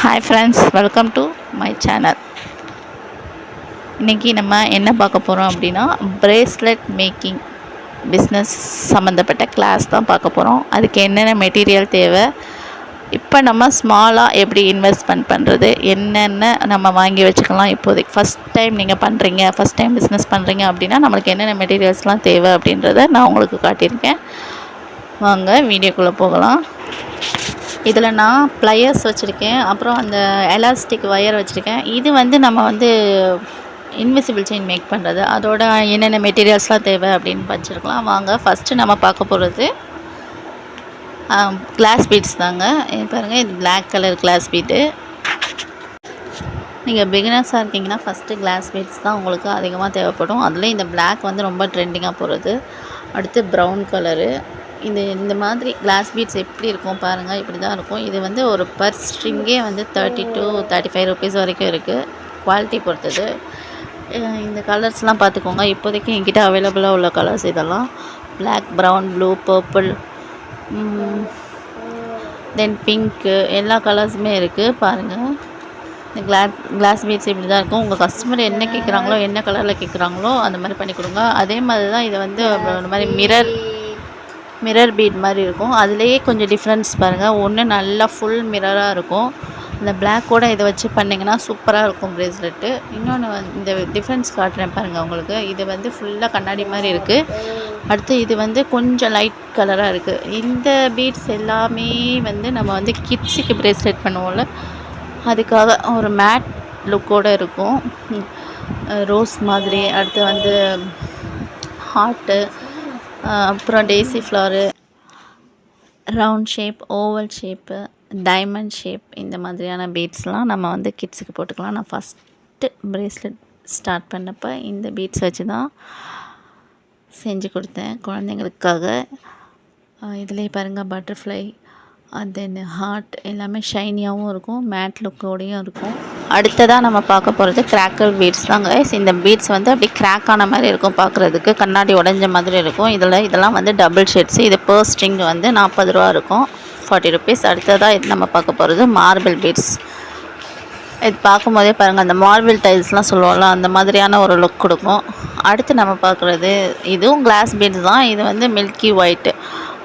Hi friends, welcome to my channel. இன்றைக்கி நம்ம என்ன பார்க்க போகிறோம் அப்படின்னா, பிரேஸ்லெட் மேக்கிங் பிஸ்னஸ் சம்மந்தப்பட்ட கிளாஸ் தான் பார்க்க போகிறோம். அதுக்கு என்னென்ன மெட்டீரியல் தேவை, இப்போ நம்ம ஸ்மாலாக எப்படி இன்வெஸ்ட்மெண்ட் பண்ணுறது, என்னென்ன நம்ம வாங்கி வச்சுக்கலாம். இப்போதைக்கு ஃபஸ்ட் டைம் நீங்கள் பண்ணுறீங்க, ஃபஸ்ட் டைம் பிஸ்னஸ் பண்ணுறீங்க அப்படின்னா நம்மளுக்கு என்னென்ன மெட்டீரியல்ஸ்லாம் தேவை அப்படின்றத நான் உங்களுக்கு காட்டியிருக்கேன். வாங்க வீடியோக்குள்ளே போகலாம். இதில் நான் ப்ளையர்ஸ் வச்சுருக்கேன், அப்புறம் அந்த எலாஸ்டிக் ஒயர் வச்சுருக்கேன். இது வந்து நம்ம வந்து இன்விசிபிள் செயின் மேக் பண்ணுறது, அதோட என்னென்ன மெட்டீரியல்ஸ்லாம் தேவை அப்படின்னு வச்சுருக்கலாம். வாங்க ஃபஸ்ட்டு நம்ம பார்க்க போகிறது கிளாஸ் பீட்ஸ் தாங்க. பாருங்கள், இது பிளாக் கலர் கிளாஸ் பீட்டு. நீங்கள் பிகினர்ஸாக இருக்கீங்கன்னா ஃபஸ்ட்டு கிளாஸ் பீட்ஸ் தான் உங்களுக்கு அதிகமாக தேவைப்படும். அதுலேயும் இந்த பிளாக் வந்து ரொம்ப ட்ரெண்டிங்காக போகிறது. அடுத்து ப்ரௌன் கலரு. இந்த மாதிரி கிளாஸ் பீட்ஸ் எப்படி இருக்கும் பாருங்கள், இப்படி தான் இருக்கும். இது வந்து ஒரு பர் ஸ்ட்ரிங்கே வந்து 30 to 35 ருபீஸ் வரைக்கும் இருக்குது, குவாலிட்டி பொறுத்தது. இந்த கலர்ஸ்லாம் பார்த்துக்கோங்க. இப்போதைக்கு என்கிட்ட அவைலபிளாக உள்ள கலர்ஸ் இதெல்லாம். பிளாக், ப்ரௌன், ப்ளூ, பர்பிள், தென் பிங்க்கு, எல்லா கலர்ஸுமே இருக்குது பாருங்கள். இந்த கிளாஸ் பீட்ஸ் இப்படி தான் இருக்கும். உங்கள் கஸ்டமர் என்ன கேட்குறாங்களோ, என்ன கலரில் கேட்குறாங்களோ அந்த மாதிரி பண்ணி கொடுங்க. அதே மாதிரி தான் இது வந்து ஒரு மாதிரி மிரர் பீட் மாதிரி இருக்கும். அதுலேயே கொஞ்சம் டிஃப்ரென்ஸ் பாருங்கள். ஒன்று நல்லா ஃபுல் மிரராக இருக்கும். இந்த பிளாக்கோட இதை வச்சு பண்ணிங்கன்னா சூப்பராக இருக்கும் ப்ரேஸ்லெட்டு. இன்னொன்று இந்த டிஃப்ரென்ஸ் காட்டுறேன் பாருங்கள் உங்களுக்கு. இது வந்து ஃபுல்லாக கண்ணாடி மாதிரி இருக்குது. அடுத்து இது வந்து கொஞ்சம் லைட் கலராக இருக்குது. இந்த பீட்ஸ் எல்லாமே வந்து நம்ம வந்து கிட்ஸுக்கு ப்ரேஸ்லெட் பண்ணுவோம்ல, அதுக்காக ஒரு மேட் லுக்கோடு இருக்கும். ரோஸ் மாதிரி, அடுத்து வந்து ஹார்ட்டு, அப்புறம் daisy flower, round shape, oval shape, diamond shape, இந்த மாதிரியான பீட்ஸ்லாம் நம்ம வந்து கிட்ஸுக்கு போட்டுக்கலாம். நான் ஃபஸ்ட்டு ப்ரேஸ்லெட் ஸ்டார்ட் பண்ணப்போ இந்த பீட்ஸ் வச்சு தான் செஞ்சு கொடுத்தேன் குழந்தைங்களுக்காக. இதுலேயே பாருங்கள், பட்டர்ஃப்ளை, தென் ஹார்ட், எல்லாமே ஷைனியாகவும் இருக்கும், மேட் லுக்கோடையும் இருக்கும். அடுத்ததாக நம்ம பார்க்க போகிறது கிராக்கல் பீட்ஸ் தாங்க. இந்த பீட்ஸ் வந்து அப்படி கிராக் ஆன மாதிரி இருக்கும், பார்க்குறதுக்கு கண்ணாடி உடஞ்ச மாதிரி இருக்கும். இதெல்லாம் வந்து டபுள் ஷேட்ஸு. இது பர் ஸ்ட்ரிங் வந்து 40 ரூபா இருக்கும், 40 ருபீஸ். அடுத்ததாக இது நம்ம பார்க்க போகிறது மார்பிள் பீட்ஸ். இது பார்க்கும்போதே பாருங்கள், அந்த மார்பிள் டைல்ஸ்லாம் சொல்லுவோம்ல, அந்த மாதிரியான ஒரு லுக் கொடுக்கும். அடுத்து நம்ம பார்க்குறது இதுவும் கிளாஸ் பீட்ஸ் தான். இது வந்து மில்கி ஒயிட்டு.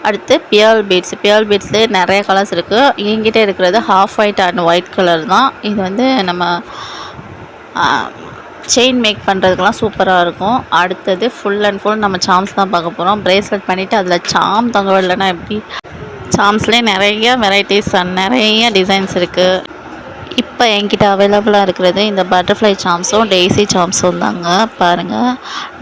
அடுத்து பியர்ல் பீட்ஸ்லேயே நிறைய கலர்ஸ் இருக்குது. என்கிட்ட இருக்கிறது half white and white colour தான். இது வந்து நம்ம செயின் மேக் பண்ணுறதுக்கெலாம் சூப்பராக இருக்கும். அடுத்தது ஃபுல் அண்ட் ஃபுல் நம்ம சாம்ஸ் தான் பார்க்க போகிறோம். ப்ரேஸ்லெட் பண்ணிவிட்டு அதில் சாம் தொங்க விடலைன்னா எப்படி. சாம்ஸ்லேயே நிறைய வெரைட்டிஸ் அண்ட் நிறைய டிசைன்ஸ் இருக்குது. இப்போ என்கிட்ட அவைலபிளாக இருக்கிறது இந்த பட்டர்ஃப்ளை சாம்ஸும் டெய்ஸி சாம்ஸும் தாங்க. பாருங்கள்,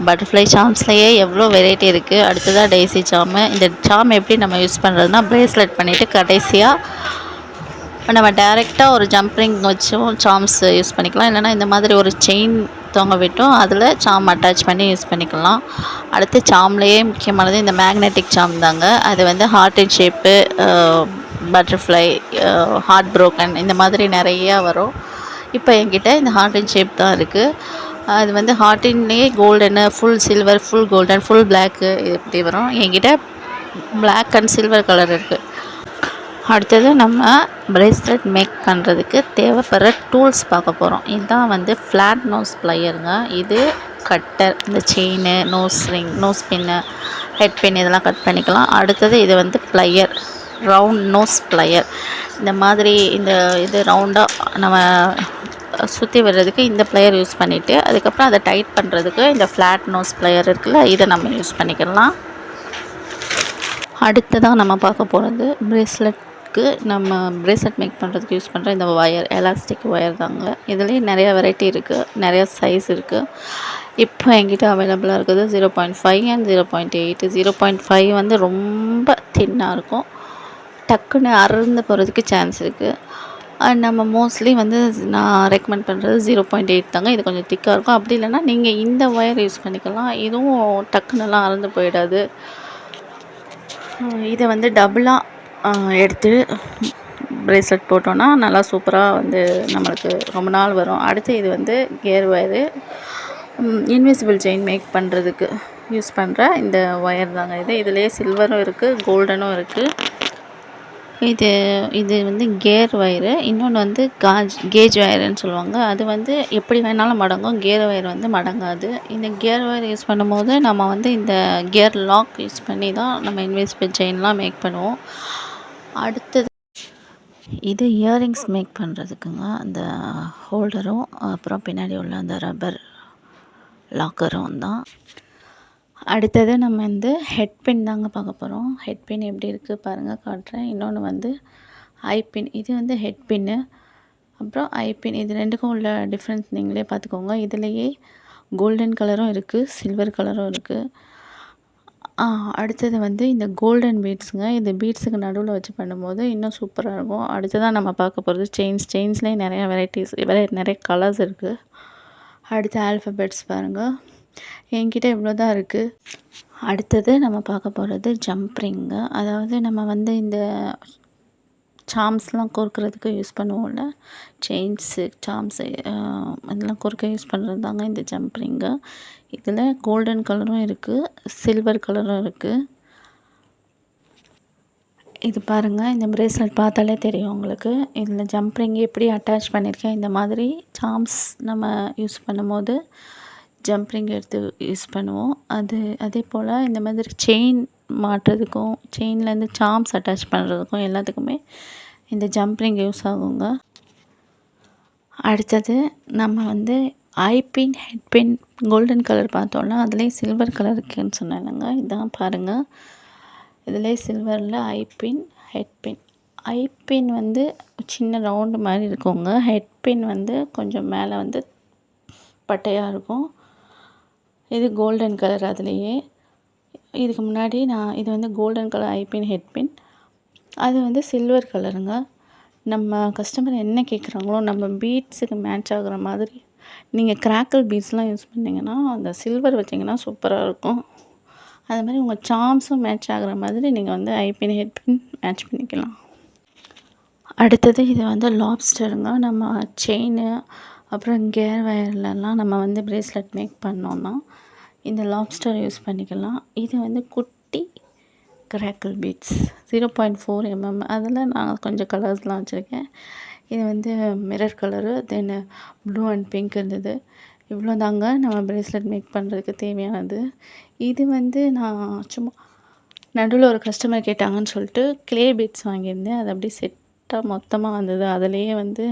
பட்டர்ஃப்ளை சாம்ஸ்லேயே எவ்வளோ வெரைட்டி இருக்குது. அடுத்ததாக டெய்ஸி சாமு. இந்த சாம் எப்படி நம்ம யூஸ் பண்ணுறதுனா, ப்ரேஸ்லெட் பண்ணிவிட்டு கடைசியாக நம்ம டைரெக்டாக ஒரு ஜம்ப்ரிங் வச்சும் சாம்ஸ் யூஸ் பண்ணிக்கலாம். இல்லைனா இந்த மாதிரி ஒரு செயின் தொங்க விட்டும் அதில் சாம் அட்டாச் பண்ணி யூஸ் பண்ணிக்கலாம். அடுத்து சாம்லேயே முக்கியமானது இந்த மேக்னெட்டிக் சாம் தாங்க. அது வந்து heart and shape, butterfly, heart broken, இந்த மாதிரி நிறையா வரும். இப்போ என்கிட்ட இந்த ஹார்ட் அண்ட் ஷேப் தான் இருக்குது. அது வந்து ஹார்ட்டின்லேயே golden, full silver, full golden, full black, இப்படி வரும். என்கிட்ட பிளாக் அண்ட் சில்வர் கலர் இருக்குது. அடுத்தது நம்ம ப்ரேஸ்லெட் மேக் பண்ணுறதுக்கு தேவைப்படுற டூல்ஸ் பார்க்க போகிறோம். இதுதான் வந்து ஃப்ளாட் நோஸ் ப்ளையருங்க. இது கட்டர், இந்த செயின், நோஸ் ரிங், நோஸ் பின்னு, ஹெட் பின், இதெல்லாம் கட் பண்ணிக்கலாம். அடுத்தது இது வந்து ப்ளையர், ரவுண்ட் நோஸ் ப்ளையர். இந்த மாதிரி இது ரவுண்டாக நம்ம சுற்றி வர்றதுக்கு இந்த ப்ளையர் யூஸ் பண்ணிவிட்டு, அதுக்கப்புறம் அதை டைட் பண்ணுறதுக்கு இந்த ஃப்ளாட் நோஸ் ப்ளையர் இருக்குல்ல, இதை நம்ம யூஸ் பண்ணிக்கலாம். அடுத்ததாக நம்ம பார்க்க போகிறது ப்ரேஸ்லெட்க்கு நம்ம ப்ரேஸ்லெட் மேக் பண்ணுறதுக்கு யூஸ் பண்ணுற இந்த ஒயர், எலாஸ்டிக் ஒயர் தாங்க. இதுலேயே நிறையா வெரைட்டி இருக்குது, நிறையா சைஸ் இருக்குது. இப்போ என்கிட்ட அவைலபிளாக இருக்குது 0.5 அண்ட் 0.8. 0.5 வந்து ரொம்ப தின்னாக இருக்கும், டக்குன்னு அறுந்து போகிறதுக்கு சான்ஸ் இருக்குது. அண்ட் நம்ம மோஸ்ட்லி வந்து நான் ரெக்கமெண்ட் பண்ணுறது 0.8 தாங்க. இது கொஞ்சம் திக்காக இருக்கும். அப்படி இல்லைன்னா நீங்கள் இந்த ஒயர் யூஸ் பண்ணிக்கலாம். இதுவும் டக்குன்னெல்லாம் அறுந்து போயிடாது. இதை வந்து டபுளாக எடுத்து ப்ரேஸ்லெட் போட்டோன்னா நல்லா சூப்பராக வந்து நம்மளுக்கு ரொம்ப நாள் வரும். அடுத்து இது வந்து gear wire, invisible chain make பண்ணுறதுக்கு யூஸ் பண்ணுற இந்த ஒயர் தாங்க இது. இதுலேயே சில்வரும் இருக்குது, கோல்டனும் இருக்குது. இது இது வந்து கியர் ஒயரு. இன்னொன்று வந்து கேஜ் ஒயருன்னு சொல்லுவாங்க. அது வந்து எப்படி வேணாலும் மடங்கும். கியர் ஒயர் வந்து மடங்காது. இந்த கியர் ஒயர் யூஸ் பண்ணும்போது நம்ம வந்து இந்த கியர் லாக் யூஸ் பண்ணி தான் நம்ம இன்விசிபிள் செயின்லாம் மேக் பண்ணுவோம். அடுத்தது இது இயரிங்ஸ் மேக் பண்ணுறதுக்குங்க. அந்த ஹோல்டரும் அப்புறம் பின்னாடி உள்ள அந்த ரப்பர் லாக்கரும் தான். அடுத்தது நம்ம வந்து ஹெட் பின் தாங்க பார்க்க போகிறோம். ஹெட் பின் எப்படி இருக்குது பாருங்கள், காட்டுறேன். இன்னொன்று வந்து ஐ பின். இது வந்து ஹெட் பின்னு, அப்புறம் ஐ பின். இது ரெண்டுக்கும் உள்ள டிஃப்ரென்ஸ் நீங்களே பார்த்துக்கோங்க. இதுலேயே கோல்டன் கலரும் இருக்குது, சில்வர் கலரும் இருக்குது. அடுத்தது வந்து இந்த கோல்டன் பீட்ஸுங்க. இந்த பீட்ஸுக்கு நடுவில் வச்சு பண்ணும்போது இன்னும் சூப்பராக இருக்கும். அடுத்ததான் நம்ம பார்க்க போகிறது செயின்ஸ்லேயே நிறையா வெரைட்டிஸ், நிறைய கலர்ஸ் இருக்குது. அடுத்து ஆல்ஃபபெட்ஸ் பாருங்கள். என்கிட்ட இவ்வளோ தான் இருக்குது. அடுத்தது நம்ம பார்க்க போகிறது ஜம்ப்ரிங்க. அதாவது நம்ம வந்து இந்த சாம்ஸ்லாம் கோர்க்கிறதுக்கு யூஸ் பண்ணுவோம்ல, செயின்ஸு, சாம்ஸு, இதெல்லாம் கோர்க்க யூஸ் பண்ணுறது தாங்க இந்த ஜம்ப்ரிங்கு. இதில் கோல்டன் கலரும் இருக்குது, சில்வர் கலரும் இருக்குது. இது பாருங்கள், இந்த பிரேஸ்லெட் பார்த்தாலே தெரியும் உங்களுக்கு. இதில் ஜம்ப்ரிங் எப்படி அட்டாச் பண்ணியிருக்கேன். இந்த மாதிரி சாம்ஸ் நம்ம யூஸ் பண்ணும்போது ஜம்ப்ரிங் எடுத்து யூஸ் பண்ணுவோம். அதே போல் இந்த மாதிரி செயின் மாட்டுறதுக்கும், செயின்லேருந்து சாம்ஸ் அட்டாச் பண்ணுறதுக்கும் எல்லாத்துக்குமே இந்த ஜம்ப்ரிங் யூஸ் ஆகுங்க. அடுத்தது நம்ம வந்து ஐ பின், ஹெட் பின் கோல்டன் கலர் பார்த்தோம்னா அதுலேயே சில்வர் கலர் இருக்குதுன்னு சொன்னேன்லங்க. இதான் பாருங்கள், இதிலே சில்வரில் ஐ பின், ஹெட் பின். ஐ பின் வந்து சின்ன ரவுண்டு மாதிரி இருக்குங்க. ஹெட் பின் வந்து கொஞ்சம் மேலே வந்து பட்டையாக இருக்கும். இது கோல்டன் கலர். அதுலேயே இதுக்கு முன்னாடி இது வந்து கோல்டன் கலர் ஐ பின், ஹெட் பின். அது வந்து சில்வர் கலருங்க. நம்ம கஸ்டமர் என்ன கேட்குறாங்களோ, நம்ம பீட்ஸுக்கு மேட்ச் ஆகுற மாதிரி நீங்கள் கிராக்கிள் பீட்ஸ்லாம் யூஸ் பண்ணிங்கன்னா அந்த சில்வர் வச்சிங்கன்னா சூப்பராக இருக்கும். அது மாதிரி உங்கள் சாம்ஸும் மேட்ச் ஆகிற மாதிரி நீங்கள் வந்து ஐ பின், ஹெட் பின் மேட்ச் பண்ணிக்கலாம். அடுத்தது இது வந்து லாப்ஸ்டருங்க. நம்ம செயின் அப்புறம் கேர் வயர்லலாம் நம்ம வந்து பிரேஸ்லெட் மேக் பண்ணோன்னா இந்த லாப்ஸ்டர் யூஸ் பண்ணிக்கலாம். இது வந்து குட்டி கிராக்கிள் பீட்ஸ் 0.4 mm. அதில் நான் கொஞ்சம் கலர்ஸ்லாம் வச்சுருக்கேன். இது வந்து mirror colour, then blue and pink இருந்தது. இவ்வளோ தாங்க நம்ம பிரேஸ்லெட் மேக் பண்ணுறதுக்கு தேவையானது. இது வந்து நான் சும்மா நடுவில் ஒரு கஸ்டமர் கேட்டாங்கன்னு சொல்லிட்டு க்ளே பீட்ஸ் வாங்கியிருந்தேன். அது அப்படியே செட்டாக மொத்தமாக வந்தது. அதிலேயே வந்து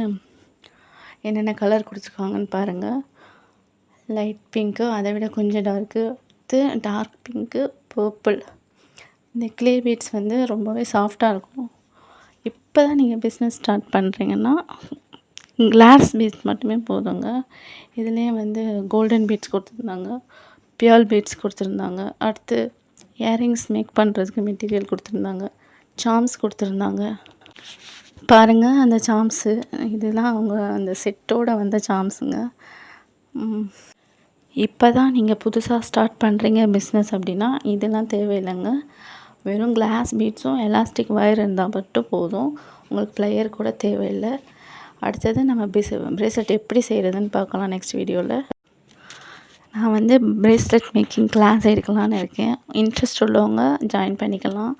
என்னென்ன கலர் கொடுத்துருக்காங்கன்னு பாருங்கள். லைட் பிங்க்கு, அதை விட கொஞ்சம் டார்க் பிங்க்கு, பர்பிள். இந்த க்ளே பீட்ஸ் வந்து ரொம்பவே சாஃப்டாக இருக்கும். இப்போ தான் நீங்கள் பிஸ்னஸ் ஸ்டார்ட் பண்ணுறீங்கன்னா கிளாஸ் பீட்ஸ் மட்டுமே போதுங்க. இதுலேயே வந்து கோல்டன் பீட்ஸ் கொடுத்துருந்தாங்க, பியர்ல் பீட்ஸ் கொடுத்துருந்தாங்க. அடுத்து இயரிங்ஸ் மேக் பண்ணுறதுக்கு மெட்டீரியல் கொடுத்துருந்தாங்க, சாம்ஸ் கொடுத்துருந்தாங்க. பாருங்கள் அந்த சாம்ஸு, இதெல்லாம் அவங்க அந்த செட்டோடு வந்த சாம்ஸுங்க. இப்போ தான் நீங்கள் புதுசாக ஸ்டார்ட் பண்ணுறீங்க பிஸ்னஸ் அப்படின்னா இதெல்லாம் தேவையில்லைங்க. வெறும் கிளாஸ் பீட்ஸும் எலாஸ்டிக் ஒயர் இருந்தால் மட்டும் போதும். உங்களுக்கு ப்ளையர் கூட தேவையில்லை. அடுத்தது நம்ம பிரேஸ்லெட் எப்படி செய்கிறதுன்னு பார்க்கலாம் நெக்ஸ்ட் வீடியோவில். நான் வந்து பிரேஸ்லெட் மேக்கிங் கிளாஸ் எடுக்கலான்னு இருக்கேன். இன்ட்ரெஸ்ட் உள்ளவங்க ஜாயின் பண்ணிக்கலாம்.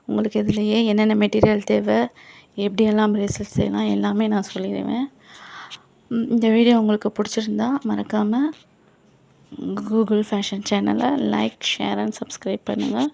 உங்களுக்கு இதுலேயே என்னென்ன மெட்டீரியல் தேவை, எப்படியெல்லாம் பிரேஸ்லெட் செய்யலாம் எல்லாமே நான் சொல்லிடுவேன். இந்த வீடியோ உங்களுக்கு பிடிச்சிருந்தா மறக்காமல் கூகுள் ஃபேஷன் சேனலை லைக், ஷேர் அண்ட் சப்ஸ்கிரைப் பண்ணுங்கள்.